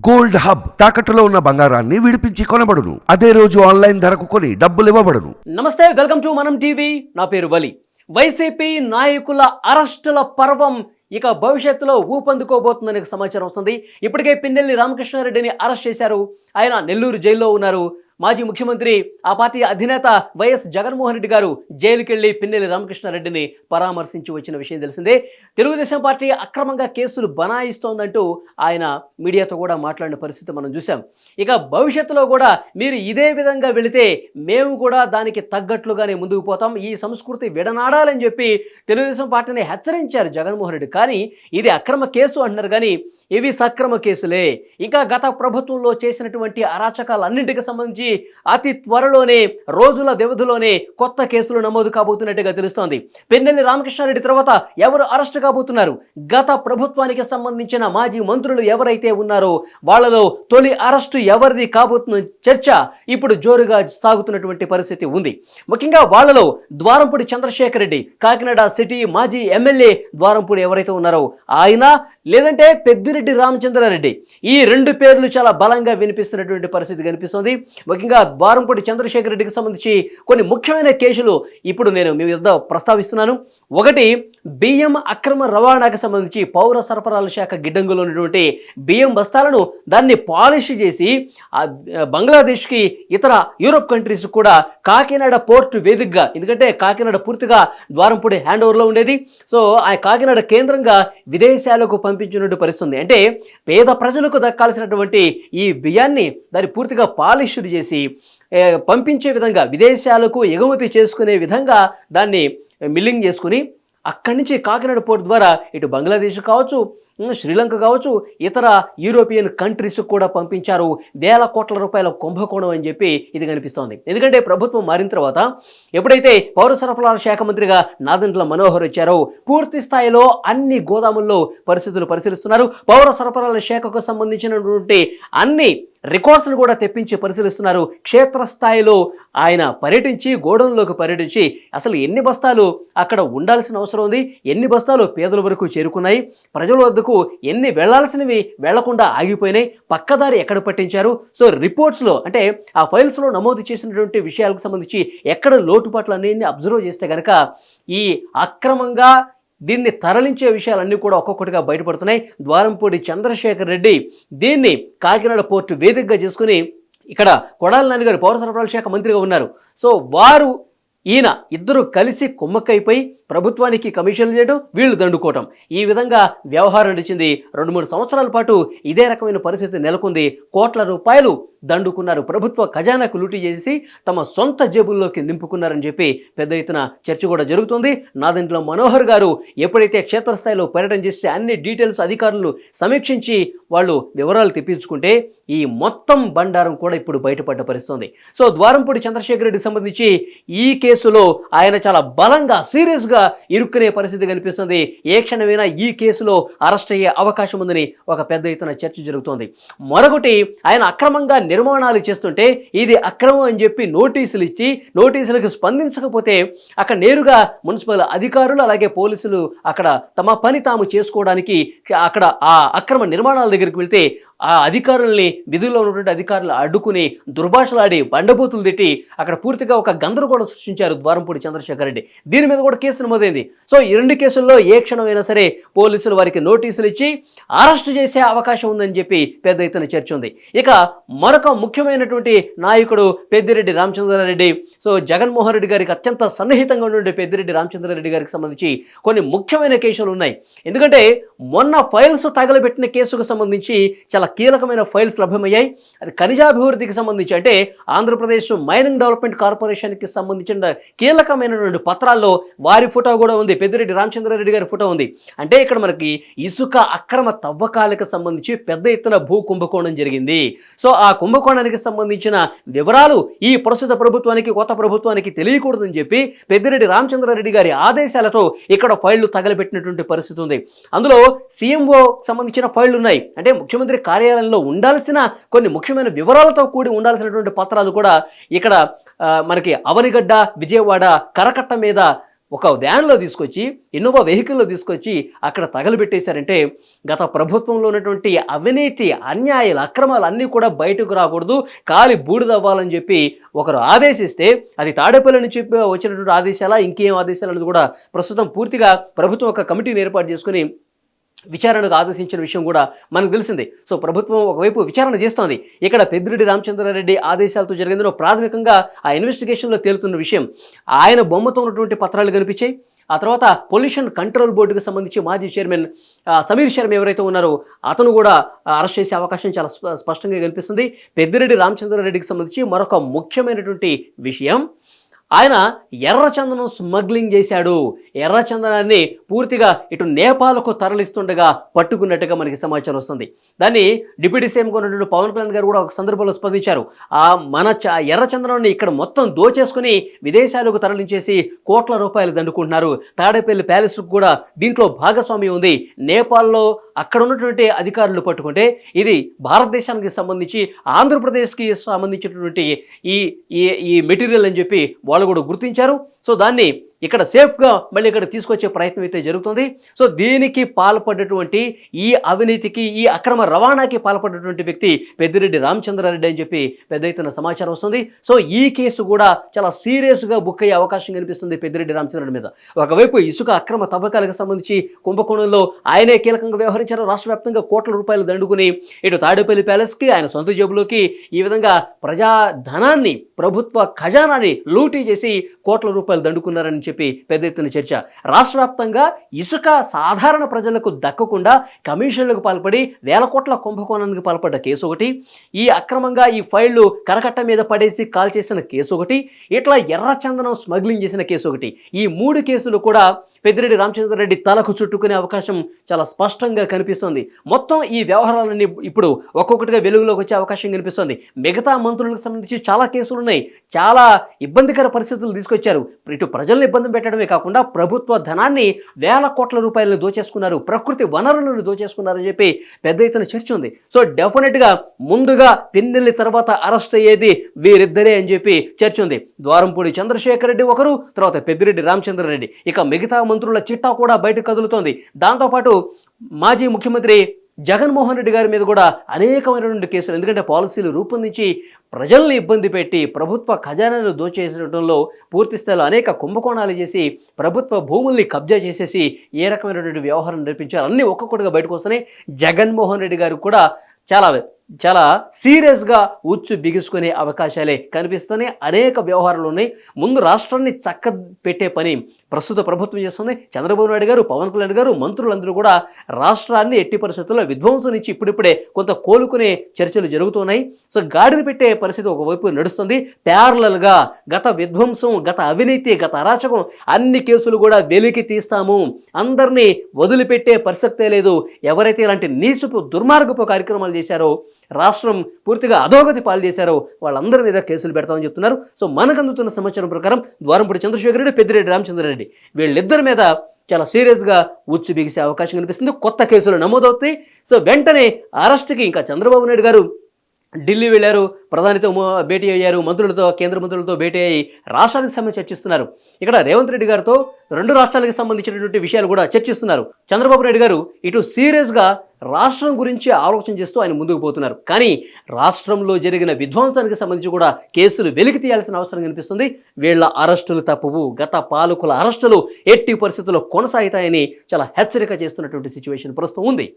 Gold hub తాకట్టులో ఉన్న బంగారాన్ని విడిపించి కొనబడును. అదే రోజు ఆన్లైన్ ధరకు కొని డబ్బులు ఇవ్వబడును. నమస్తే, వెల్కమ్ టు మనం టీవీ. నా పేరు వలి. వైసీపీ నాయకుల అరెస్టుల పర్వం ఇక భవిష్యత్తులో ఊపందుకోబోతుందనే సమాచారం వస్తుంది. ఇప్పటికే పిన్నెల్లి రామకృష్ణారెడ్డిని అరెస్ట్ చేశారు. ఆయన నెల్లూరు జైల్లో ఉన్నారు. మాజీ ముఖ్యమంత్రి ఆ పార్టీ అధినేత వైఎస్ జగన్మోహన్ రెడ్డి గారు జైలుకెళ్లి పిన్నెల్లి రామకృష్ణారెడ్డిని పరామర్శించి వచ్చిన విషయం తెలిసిందే. తెలుగుదేశం పార్టీ అక్రమంగా కేసులు బనాయిస్తోందంటూ ఆయన మీడియాతో కూడా మాట్లాడిన పరిస్థితి మనం చూసాం. ఇక భవిష్యత్తులో కూడా మీరు ఇదే విధంగా వెళితే మేము కూడా దానికి తగ్గట్లుగానే ముందుకు పోతాం, ఈ సంస్కృతి విడనాడాలని చెప్పి తెలుగుదేశం పార్టీని హెచ్చరించారు జగన్మోహన్ రెడ్డి. కానీ ఇది అక్రమ కేసు అంటున్నారు, కానీ ఇవి సక్రమ కేసులే. ఇంకా గత ప్రభుత్వంలో చేసినటువంటి అరాచకాలన్నింటికి సంబంధించి అతి త్వరలోనే రోజుల వ్యవధిలోనే కొత్త కేసులు నమోదు కాబోతున్నట్టుగా తెలుస్తోంది. పిన్నెల్లి రామకృష్ణారెడ్డి తర్వాత ఎవరు అరెస్ట్ కాబోతున్నారు? గత ప్రభుత్వానికి సంబంధించిన మాజీ మంత్రులు ఎవరైతే ఉన్నారో వాళ్ళలో తొలి అరెస్టు ఎవరిది కాబోతున్న చర్చ ఇప్పుడు జోరుగా సాగుతున్నటువంటి పరిస్థితి ఉంది. ముఖ్యంగా వాళ్ళలో ద్వారంపూడి చంద్రశేఖర్ రెడ్డి, కాకినాడ సిటీ మాజీ ఎమ్మెల్యే ద్వారంపూడి ఎవరైతే ఉన్నారో ఆయన, లేదంటే పెద్దిరెడ్డి రామచంద్రారెడ్డి, ఈ రెండు పేర్లు చాలా బలంగా వినిపిస్తున్నటువంటి పరిస్థితి కనిపిస్తుంది. ముఖ్యంగా ద్వారంపూడి చంద్రశేఖర్ రెడ్డికి సంబంధించి కొన్ని ముఖ్యమైన కేసులు ఇప్పుడు నేను మీ వద్ద ప్రస్తావిస్తున్నాను. ఒకటి, బియ్యం అక్రమ రవాణాకు సంబంధించి పౌర సరఫరాల శాఖ గిడ్డంగులో ఉన్నటువంటి బియ్యం బస్తాలను దాన్ని పాలిష్ చేసి బంగ్లాదేశ్కి ఇతర యూరోప్ కంట్రీస్ కూడా కాకినాడ పోర్టు వేదికగా, ఎందుకంటే కాకినాడ పూర్తిగా ద్వారంపూడి హ్యాండ్ ఓవర్లో ఉండేది, సో ఆ కాకినాడ కేంద్రంగా విదేశాలకు పంపించినట్టు పరిస్థితుంది. అంటే పేద ప్రజలకు దక్కాల్సినటువంటి ఈ బియ్యాన్ని దాన్ని పూర్తిగా పాలిష్డ్ చేసి పంపించే విధంగా, విదేశాలకు ఎగుమతి చేసుకునే విధంగా దాన్ని మిల్లింగ్ చేసుకుని అక్కడి నుంచి కాకినాడ పోర్ట్ ద్వారా ఇటు బంగ్లాదేశ్ కావచ్చు, శ్రీలంక కావచ్చు, ఇతర యూరోపియన్ కంట్రీస్ కూడా పంపించారు. వేల కోట్ల రూపాయల కుంభకోణం అని చెప్పి ఇది కనిపిస్తోంది. ఎందుకంటే ప్రభుత్వం మారిన తర్వాత ఎప్పుడైతే పౌర సరఫరాల శాఖ మంత్రిగా నాదెండ్ల మనోహర్ వచ్చారో పూర్తి స్థాయిలో అన్ని గోదాముల్లో పరిస్థితులు పరిశీలిస్తున్నారు. పౌర సరఫరాల శాఖకు సంబంధించినటువంటి అన్ని రికార్డ్స్ను కూడా తెప్పించి పరిశీలిస్తున్నారు. క్షేత్రస్థాయిలో ఆయన పర్యటించి, గోడౌన్లోకి పర్యటించి అసలు ఎన్ని బస్తాలు అక్కడ ఉండాల్సిన అవసరం ఉంది, ఎన్ని బస్తాలు పేదల వరకు చేరుకున్నాయి, ప్రజల వద్దకు ఎన్ని వెళ్లాల్సినవి వెళ్లకుండా ఆగిపోయినాయి, పక్కదారి ఎక్కడ పట్టించారు, సో రిపోర్ట్స్లో అంటే ఆ ఫైల్స్లో నమోదు చేసినటువంటి విషయాలకు సంబంధించి ఎక్కడ లోటుపాట్లు అన్ని అబ్జర్వ్ చేస్తే కనుక ఈ అక్రమంగా దీన్ని తరలించే విషయాలన్నీ కూడా ఒక్కొక్కటిగా బయటపడుతున్నాయి. ద్వారంపూడి చంద్రశేఖర్ రెడ్డి దీన్ని కాకినాడ పోర్టు వేదికగా చేసుకుని ఇక్కడ కొడాలి నాని గారు పౌర సరఫరాల శాఖ మంత్రిగా ఉన్నారు. సో వారు ఈయన ఇద్దరు కలిసి కుమ్మక్కైపోయి ప్రభుత్వానికి కమిషన్లు చేయడం, వీళ్ళు దండుకోవటం, ఈ విధంగా వ్యవహారం నడిచింది. 2-3 సంవత్సరాల పాటు ఇదే రకమైన పరిస్థితి నెలకొంది. కోట్ల రూపాయలు దండుకున్నారు, ప్రభుత్వ ఖజానాకు లూటీ చేసి తమ సొంత జేబుల్లోకి నింపుకున్నారని చెప్పి పెద్ద ఎత్తున చర్చ కూడా జరుగుతుంది. నాదెండ్ల మనోహర్ గారు ఎప్పుడైతే క్షేత్రస్థాయిలో పర్యటన చేసి అన్ని డీటెయిల్స్ అధికారులు సమీక్షించి వాళ్ళు వివరాలు తెప్పించుకుంటే ఈ మొత్తం బండారం కూడా ఇప్పుడు బయటపడ్డ పరిస్థితుంది. సో ద్వారంపూడి చంద్రశేఖర్ రెడ్డికి సంబంధించి ఈ కేసులో ఆయన చాలా బలంగా సీరియస్గా ఇరుక్కునే పరిస్థితి కనిపిస్తుంది. ఏ క్షణమైనా ఈ కేసులో అరెస్ట్ అయ్యే అవకాశం ఉందని ఒక పెద్ద ఎత్తున చర్చ జరుగుతోంది. మరొకటి, ఆయన అక్రమంగా నిర్మాణాలు చేస్తుంటే ఇది అక్రమం అని చెప్పి నోటీసులు ఇచ్చి నోటీసులకు స్పందించకపోతే అక్కడ నేరుగా మున్సిపల్ అధికారులు అలాగే పోలీసులు అక్కడ తమ పని తాము చేసుకోవడానికి అక్కడ ఆ అక్రమ నిర్మాణాల దగ్గరికి వెళ్తే ఆ అధికారుల్ని, విధుల్లో ఉన్నటువంటి అధికారులు అడ్డుకుని దుర్భాషలాడి బండబూతులు తిట్టి అక్కడ పూర్తిగా ఒక గందరగోళం సృష్టించారు ద్వారంపూడి చంద్రశేఖర్ రెడ్డి. దీని మీద కూడా కేసు నమోదైంది. సో ఈ 2 కేసుల్లో ఏ క్షణమైనా సరే పోలీసులు వారికి నోటీసులు ఇచ్చి అరెస్ట్ చేసే అవకాశం ఉందని చెప్పి పెద్ద ఎత్తున చర్చ ఉంది. ఇక మరొక ముఖ్యమైనటువంటి నాయకుడు పెద్దిరెడ్డి రామచంద్రారెడ్డి. సో జగన్మోహన్ రెడ్డి గారికి అత్యంత సన్నిహితంగా ఉండే పెద్దిరెడ్డి రామచంద్రారెడ్డి గారికి సంబంధించి కొన్ని ముఖ్యమైన కేసులు ఉన్నాయి. ఎందుకంటే మొన్న ఫైల్స్ తగలబెట్టిన కేసుకు సంబంధించి చాలా కీలకమైన ఫైల్స్ లభ్యమయ్యాయి. అది ఖనిజాభివృద్ధికి సంబంధించి, అంటే ఆంధ్రప్రదేశ్ మైనింగ్ డెవలప్మెంట్ కార్పొరేషన్కి సంబంధించిన కీలకమైనటువంటి పత్రాల్లో వారి ఫోటో కూడా ఉంది, పెద్దిరెడ్డి రామచంద్రారెడ్డి గారి ఫోటో ఉంది. అంటే ఇక్కడ మనకి ఇసుక అక్రమ తవ్వకాలకు సంబంధించి పెద్ద ఎత్తున భూ కుంభకోణం జరిగింది. సో ఆ కుంభకోణానికి సంబంధించిన వివరాలు ఈ ప్రస్తుత ప్రభుత్వానికి, కొత్త ప్రభుత్వానికి తెలియకూడదని చెప్పి పెద్దిరెడ్డి రామచంద్రారెడ్డి గారి ఆదేశాలతో ఇక్కడ ఫైళ్లు తగలబెట్టినటువంటి పరిస్థితి ఉంది. అందులో సీఎంఓ సంబంధించిన ఫైళ్లు ఉన్నాయి. అంటే ముఖ్యమంత్రి కార్యాలయంలో ఉండాల్సిన కొన్ని ముఖ్యమైన వివరాలతో కూడి ఉండాల్సినటువంటి పత్రాలు కూడా ఇక్కడ మనకి అవనిగడ్డ, విజయవాడ కరకట్ట మీద ఒక వ్యాన్లో తీసుకొచ్చి ఇన్నోవా వెహికల్లో తీసుకొచ్చి అక్కడ తగలబెట్టేశారంటే గత ప్రభుత్వంలో ఉన్నటువంటి అవినీతి అన్యాయాలు అక్రమాలు అన్నీ కూడా బయటకు రాకూడదు, కాలి బూడిదవ్వాలని చెప్పి ఒకరు ఆదేశిస్తే అది తాడేపల్లి నుంచి వచ్చినటువంటి ఆదేశాలా ఇంకేం ఆదేశాలు అనేది కూడా ప్రస్తుతం పూర్తిగా ప్రభుత్వం ఒక కమిటీని ఏర్పాటు చేసుకుని విచారణకు ఆదేశించిన విషయం కూడా మనకు తెలిసింది. సో ప్రభుత్వం ఒకవైపు విచారణ చేస్తోంది. ఇక్కడ పెద్దిరెడ్డి రామచంద్రారెడ్డి ఆదేశాలతో జరిగిందో ప్రాథమికంగా ఆ ఇన్వెస్టిగేషన్లో తేలుతున్న విషయం, ఆయన బొమ్మతో ఉన్నటువంటి పత్రాలు కనిపించాయి. ఆ తర్వాత పొల్యూషన్ కంట్రోల్ బోర్డుకు సంబంధించి మాజీ చైర్మన్ సమీర్ శర్మ ఎవరైతే ఉన్నారో అతను కూడా అరెస్ట్ చేసే అవకాశం చాలా స్పష్టంగా కనిపిస్తుంది. పెద్దిరెడ్డి రామచంద్రారెడ్డికి సంబంధించి మరొక ముఖ్యమైనటువంటి విషయం, ఆయన ఎర్రచందనం స్మగ్లింగ్ చేశాడు. ఎర్రచందనాన్ని పూర్తిగా ఇటు నేపాల్కు తరలిస్తుండగా పట్టుకున్నట్టుగా మనకి సమాచారం వస్తుంది. దాన్ని డిప్యూటీ సీఎంగా ఉన్నటువంటి పవన్ కళ్యాణ్ గారు కూడా ఒక సందర్భంలో స్పందించారు. ఎర్రచందనాన్ని ఇక్కడ మొత్తం దోచేసుకుని విదేశాలకు తరలించేసి కోట్ల రూపాయలు దండుకుంటున్నారు. తాడేపల్లి ప్యాలెస్కు కూడా దీంట్లో భాగస్వామ్యం ఉంది. నేపాల్లో అక్కడ ఉన్నటువంటి అధికారులు పట్టుకుంటే ఇది భారతదేశానికి సంబంధించి ఆంధ్రప్రదేశ్కి సంబంధించినటువంటి ఈ మెటీరియల్ అని చెప్పి వాళ్ళు కూడా గుర్తించారు. సో దాన్ని ఇక్కడ సేఫ్గా మళ్ళీ ఇక్కడ తీసుకొచ్చే ప్రయత్నం అయితే జరుగుతుంది. సో దీనికి పాల్పడ్డటువంటి ఈ అవినీతికి ఈ అక్రమ రవాణాకి పాల్పడ్డటువంటి వ్యక్తి పెద్దిరెడ్డి రామచంద్రారెడ్డి అని చెప్పి పెద్ద ఎత్తున సమాచారం వస్తుంది. సో ఈ కేసు కూడా చాలా సీరియస్గా బుక్ అయ్యే అవకాశం కనిపిస్తుంది పెద్దిరెడ్డి రామచంద్రారెడ్డి మీద. ఒకవైపు ఇసుక అక్రమ తవ్వకాలకు సంబంధించి కుంభకోణంలో ఆయనే కీలకంగా వ్యవహరించారు. రాష్ట్ర వ్యాప్తంగా కోట్ల రూపాయలు దండుకుని ఇటు తాడేపల్లి ప్యాలెస్కి ఆయన సొంత జేబులోకి ఈ విధంగా ప్రజాధనాన్ని ప్రభుత్వ ఖజానాన్ని లూటీ చేసి కోట్ల రూపాయలు దండుకున్నారని చెప్పి పెద్ద ఎత్తున చర్చ. రాష్ట్ర వ్యాప్తంగా ఇసుక సాధారణ ప్రజలకు దక్కకుండా కమిషన్లకు పాల్పడి వేల కోట్ల కుంభకోణానికి పాల్పడ్డ కేసు ఒకటి, ఈ అక్రమంగా ఈ ఫైళ్లు కరకట్ట మీద పడేసి కాల్ చేసిన కేసు ఒకటి, ఇట్లా ఎర్రచందనం స్మగ్లింగ్ చేసిన కేసు ఒకటి. ఈ 3 కేసులు కూడా పెద్దిరెడ్డి రామచంద్రారెడ్డి తలకు చుట్టుకునే అవకాశం చాలా స్పష్టంగా కనిపిస్తుంది. మొత్తం ఈ వ్యవహారాలన్నీ ఇప్పుడు ఒక్కొక్కటిగా వెలుగులోకి వచ్చే అవకాశం కనిపిస్తుంది. మిగతా మంత్రులకు సంబంధించి చాలా కేసులు ఉన్నాయి. చాలా ఇబ్బందికర పరిస్థితులు తీసుకొచ్చారు. ఇటు ప్రజలను ఇబ్బంది పెట్టడమే కాకుండా ప్రభుత్వ ధనాన్ని వేల కోట్ల రూపాయలను దోచేసుకున్నారు, ప్రకృతి వనరులను దోచేసుకున్నారని చెప్పి పెద్ద ఎత్తున చర్చ ఉంది. సో డెఫినెట్గా ముందుగా పిన్నెల్లి తర్వాత అరెస్ట్ అయ్యేది వీరిద్దరే అని చెప్పి చర్చ ఉంది. ద్వారంపూడి చంద్రశేఖర్ రెడ్డి ఒకరు, తర్వాత పెద్దిరెడ్డి రామచంద్రారెడ్డి, ఇక మిగతా మంత్రుల చిట్టా కూడా బయటకు కదులుతోంది. దాంతోపాటు మాజీ ముఖ్యమంత్రి జగన్మోహన్ రెడ్డి గారి మీద కూడా అనేకమైనటువంటి కేసులు, ఎందుకంటే పాలసీలు రూపొందించి ప్రజల్ని ఇబ్బంది పెట్టి ప్రభుత్వ ఖజానాను దోచేసడంలో పూర్తి స్థాయిలో అనేక కుంభకోణాలు చేసి ప్రభుత్వ భూముల్ని కబ్జా చేసేసి ఏ రకమైనటువంటి వ్యవహారం నడిపించారు అన్నీ ఒక్కొక్కటిగా బయటకు వస్తున్నాయి. జగన్మోహన్ రెడ్డి గారు కూడా చాలా సీరియస్గా ఉచ్చు బిగుసుకునే అవకాశాలే కనిపిస్తున్నాయి. అనేక వ్యవహారాలు ఉన్నాయి. ముందు రాష్ట్రాన్ని చక్క పెట్టే పని ప్రస్తుత ప్రభుత్వం చేస్తుంది. చంద్రబాబు నాయుడు గారు, పవన్ కళ్యాణ్ గారు, మంత్రులందరూ కూడా రాష్ట్రాన్ని ఎట్టి పరిస్థితుల్లో విధ్వంసం నుంచి ఇప్పుడిప్పుడే కొంత కోలుకునే చర్చలు జరుగుతున్నాయి. సో గాడిని పెట్టే పరిస్థితి ఒకవైపు నడుస్తుంది. ప్యారలల్గా గత విధ్వంసం, గత అవినీతి, గత అరాచకం అన్ని కేసులు కూడా వెలికి తీస్తాము, అందరినీ వదిలిపెట్టే ప్రసక్తే లేదు. ఎవరైతే ఇలాంటి నీచుపు దుర్మార్గపు కార్యక్రమాలు చేశారో, రాష్ట్రం పూర్తిగా అధోగతి పాలు చేశారో వాళ్ళందరి మీద కేసులు పెడతామని చెప్తున్నారు. సో మనకు అందుతున్న సమాచారం ప్రకారం ద్వారంపూడి చంద్రశేఖర్ రెడ్డి, పెద్దిరెడ్డి రామచంద్రారెడ్డి వీళ్ళిద్దరి మీద చాలా సీరియస్గా ఉచ్చు బిగిసే అవకాశం కనిపిస్తుంది. కొత్త కేసులు నమోదవుతాయి. సో వెంటనే అరెస్ట్కి ఇంకా చంద్రబాబు నాయుడు గారు ఢిల్లీ వెళ్ళారు, ప్రధానితో భేటీ అయ్యారు, మంత్రులతో, కేంద్ర మంత్రులతో భేటీ అయ్యి రాష్ట్రానికి సంబంధించి చర్చిస్తున్నారు. ఇక్కడ రేవంత్ రెడ్డి గారితో 2 రాష్ట్రాలకు సంబంధించినటువంటి విషయాలు కూడా చర్చిస్తున్నారు. చంద్రబాబు నాయుడు గారు ఇటు సీరియస్గా రాష్ట్రం గురించి ఆలోచన చేస్తూ ఆయన ముందుకు పోతున్నారు. కానీ రాష్ట్రంలో జరిగిన విధ్వంసానికి సంబంధించి కూడా కేసులు వెలికి తీయాల్సిన అవసరం కనిపిస్తుంది. వీళ్ళ అరెస్టులు తప్పవు, గత పాలకుల అరెస్టులు ఎట్టి పరిస్థితుల్లో కొనసాగుతాయని చాలా హెచ్చరిక చేస్తున్నటువంటి సిచ్యువేషన్ ప్రస్తుతం ఉంది.